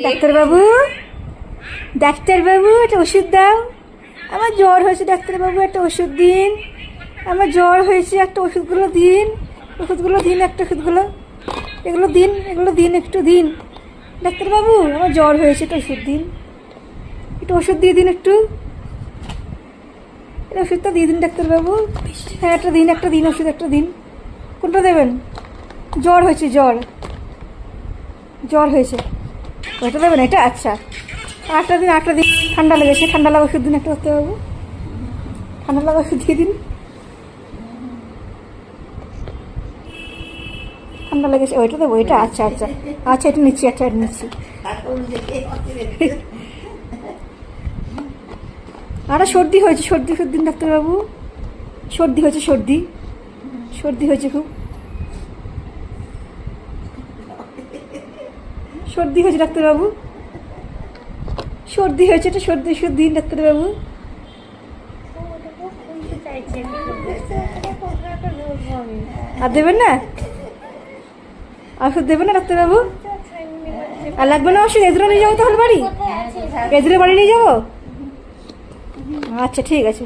ডাক্তারবাবু, ডাক্তারবাবু একটা ওষুধ দাও। আমার জ্বর হয়েছে ডাক্তারবাবু, একটা ওষুধ দিন। আমার জ্বর হয়েছে, একটা ওষুধগুলো দিন। ওষুধগুলো দিন, একটা ওষুধগুলো, এগুলো দিন, এগুলো দিন, একটু দিন। ডাক্তারবাবু আমার জ্বর হয়েছে, একটা ওষুধ দিন। একটু ওষুধ দিয়ে দিন, একটু ওষুধটা দিয়ে দিন ডাক্তারবাবু। হ্যাঁ একটা দিন, একটা দিন, ওষুধ একটা দিন। কোনটা দেবেন? জ্বর হয়েছে, জ্বর জ্বর হয়েছে, ওইটা দেবেন? এটা আচ্ছা, আটটা দিন, আটটা দিন। ঠান্ডা লেগেছে, ঠান্ডা লাগা ওষুধ দিন একটা ডাক্তারবাবু, ঠান্ডা লাগা ওষুধ দিয়ে দিন। ঠান্ডা লেগেছে, ওইটা দেবো? এটা আচ্ছা আচ্ছা আচ্ছা, এটা নিচ্ছি, আচ্ছা এটা নিচ্ছি। আরে সর্দি হয়েছে, সর্দি ওষুধ দিন ডাক্তারবাবু। সর্দি হয়েছে, সর্দি, সর্দি হয়েছে খুব, সর্দি হয়েছে ডাক্তারবাবু, সর্দি হয়েছে, এটা সর্দি ওষুধ দিন ডাক্তারবাবু। আর দেবেন না? ওষুধ দেবেন না ডাক্তারবাবু? আর লাগবে না ওষুধ? এদের নিয়ে যাবো তাহলে বাড়ি, এদের বাড়ি নিয়ে যাবো? আচ্ছা ঠিক আছে।